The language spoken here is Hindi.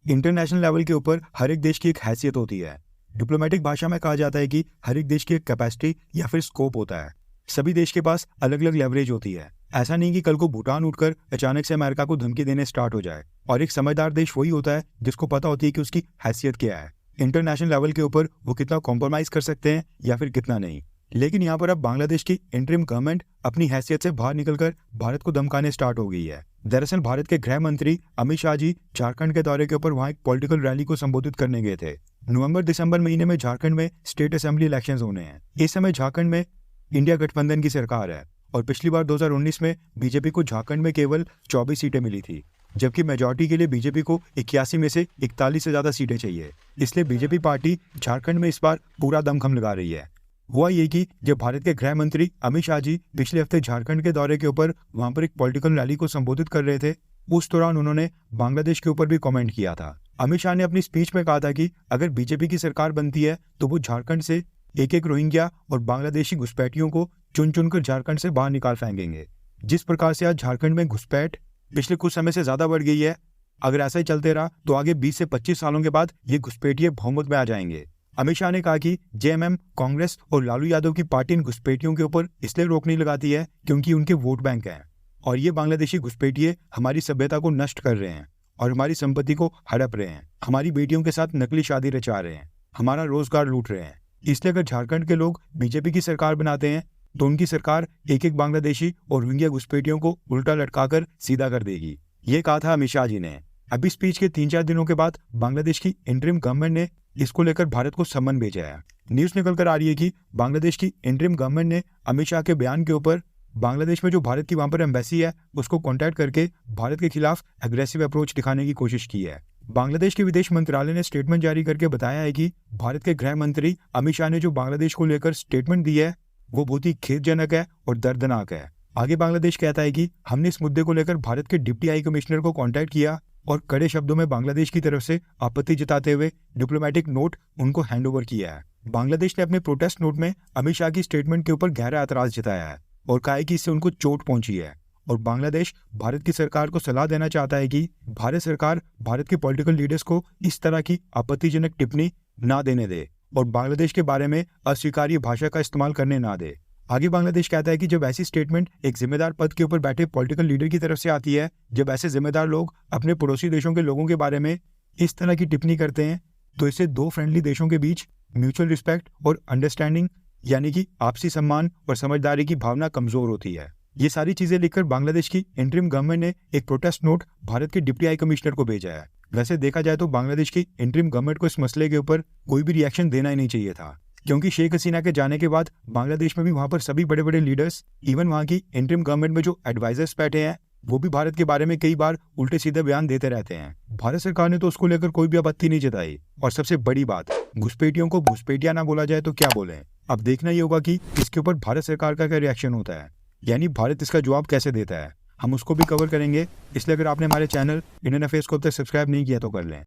इंटरनेशनल लेवल के ऊपर हर एक देश की एक हैसियत होती है। डिप्लोमेटिक भाषा में कहा जाता है कि हर एक देश की एक कैपेसिटी या फिर स्कोप होता है। सभी देश के पास अलग अलग लेवरेज होती है। ऐसा नहीं कि कल को भूटान उठकर अचानक से अमेरिका को धमकी देने स्टार्ट हो जाए। और एक समझदार देश वही होता है जिसको पता होती है कि उसकी हैसियत क्या है, इंटरनेशनल लेवल के ऊपर वो कितना कॉम्प्रोमाइज कर सकते हैं या फिर कितना नहीं। लेकिन यहाँ पर अब बांग्लादेश की इंटरिम गवर्नमेंट अपनी हैसियत से बाहर निकलकर भारत को धमकाने स्टार्ट हो गई है। दरअसल भारत के गृह मंत्री अमित शाह जी झारखंड के दौरे के ऊपर वहां एक पॉलिटिकल रैली को संबोधित करने गए थे। नवंबर दिसंबर महीने में झारखंड में स्टेट असेंबली इलेक्शंस होने हैं। इस समय झारखंड में इंडिया गठबंधन की सरकार है और पिछली बार 2019 में बीजेपी को झारखंड में केवल 24 सीटें मिली थी, जबकि मेजॉरिटी के लिए बीजेपी को 81 में से 41 से ज्यादा सीटें चाहिए। इसलिए बीजेपी पार्टी झारखंड में इस बार पूरा दमखम लगा रही है। हुआ ये कि जब भारत के गृह मंत्री अमित शाह जी पिछले हफ्ते झारखंड के दौरे के ऊपर वहां पर एक पॉलिटिकल रैली को संबोधित कर रहे थे, उस दौरान उन्होंने बांग्लादेश के ऊपर भी कमेंट किया था। अमित शाह ने अपनी स्पीच में कहा था कि अगर बीजेपी की सरकार बनती है तो वो झारखंड से एक एक रोहिंग्या और बांग्लादेशी घुसपैठियों को चुन चुनकर झारखंड से बाहर निकाल फेंकेंगे। जिस प्रकार से आज झारखंड में घुसपैठ पिछले कुछ समय से ज्यादा बढ़ गई है, अगर ऐसा ही चलते रहा तो आगे 20 से 25 सालों के बाद ये घुसपैठिए बहुमत में आ जाएंगे। अमित शाह ने कहा कि जेएमएम, कांग्रेस और लालू यादव की पार्टी इन घुसपैठियों के ऊपर इसलिए रोक नहीं लगाती है क्योंकि उनके वोट बैंक हैं और ये बांग्लादेशी घुसपैठिए हमारी सभ्यता को नष्ट कर रहे हैं और हमारी संपत्ति को हड़प रहे हैं, हमारी बेटियों के साथ नकली शादी रचा रहे हैं, हमारा रोजगार लूट रहे हैं। इसलिए अगर झारखंड के लोग बीजेपी की सरकार बनाते हैं तो उनकी सरकार एक एक बांग्लादेशी और रोहिंग्या घुसपैठियों को उल्टा लटकाकर सीधा कर देगी। ये कहा था अमित शाह जी ने। अभी स्पीच के 3-4 दिनों के बाद बांग्लादेश की इंटरिम गवर्नमेंट ने इसको लेकर भारत को सम्मन भेजा है। न्यूज निकल कर आ रही है कि बांग्लादेश की इंटरिम गवर्नमेंट ने अमित शाह के बयान के ऊपर बांग्लादेश में जो भारत की वहां पर एम्बेसी है उसको कॉन्टैक्ट करके भारत के खिलाफ एग्रेसिव अप्रोच दिखाने की कोशिश की है। बांग्लादेश के विदेश मंत्रालय ने स्टेटमेंट जारी करके बताया है कि भारत के गृह मंत्री अमित शाह ने जो बांग्लादेश को लेकर स्टेटमेंट दी है वो बहुत ही खेदजनक है और दर्दनाक है। आगे बांग्लादेश कहता है कि हमने इस मुद्दे को लेकर भारत के डिप्टी हाई कमिश्नर को कॉन्टैक्ट किया और कड़े शब्दों में बांग्लादेश की तरफ से आपत्ति जताते हुए डिप्लोमेटिक नोट उनको हैंडओवर किया है। बांग्लादेश ने अपने प्रोटेस्ट नोट में अमित शाह की स्टेटमेंट के ऊपर गहरा एतराज जताया है और कहा है कि इससे उनको चोट पहुंची है और बांग्लादेश भारत की सरकार को सलाह देना चाहता है कि भारत सरकार भारत के पॉलिटिकल लीडर्स को इस तरह की आपत्तिजनक टिप्पणी ना देने दे और बांग्लादेश के बारे में अस्वीकार्य भाषा का इस्तेमाल करने ना दे। आगे बांग्लादेश कहता है कि जब ऐसी स्टेटमेंट एक जिम्मेदार पद के ऊपर बैठे पॉलिटिकल लीडर की तरफ से आती है, जब ऐसे जिम्मेदार लोग अपने पड़ोसी देशों के लोगों के बारे में इस तरह की टिप्पणी करते हैं, तो इससे दो फ्रेंडली देशों के बीच म्यूचुअल रिस्पेक्ट और अंडरस्टैंडिंग यानी कि आपसी सम्मान और समझदारी की भावना कमजोर होती है। ये सारी चीजें लिखकर बांग्लादेश की इंटरिम गवर्नमेंट ने एक प्रोटेस्ट नोट भारत के डिप्टी हाई कमिश्नर को भेजा है। वैसे देखा जाए तो बांग्लादेश की इंटरिम गवर्नमेंट को इस मसले के ऊपर कोई भी रिएक्शन देना ही नहीं चाहिए था, क्योंकि शेख हसीना के जाने के बाद बांग्लादेश में भी वहां पर सभी बड़े बड़े लीडर्स, इवन वहां की इंटरिम गवर्नमेंट में जो एडवाइजर्स बैठे हैं, वो भी भारत के बारे में कई बार उल्टे सीधे बयान देते रहते हैं। भारत सरकार ने तो उसको लेकर कोई भी आपत्ति नहीं जताई। और सबसे बड़ी बात, घुसपैठियों को घुसपैठिया ना बोला जाए तो क्या बोले। अब देखना ही होगा कि इसके ऊपर भारत सरकार का क्या रिएक्शन होता है, यानी भारत इसका जवाब कैसे देता है। हम उसको भी कवर करेंगे, इसलिए अगर आपने हमारे चैनल इंडियन अफेयर्स को अब तक सब्सक्राइब नहीं किया तो कर लें।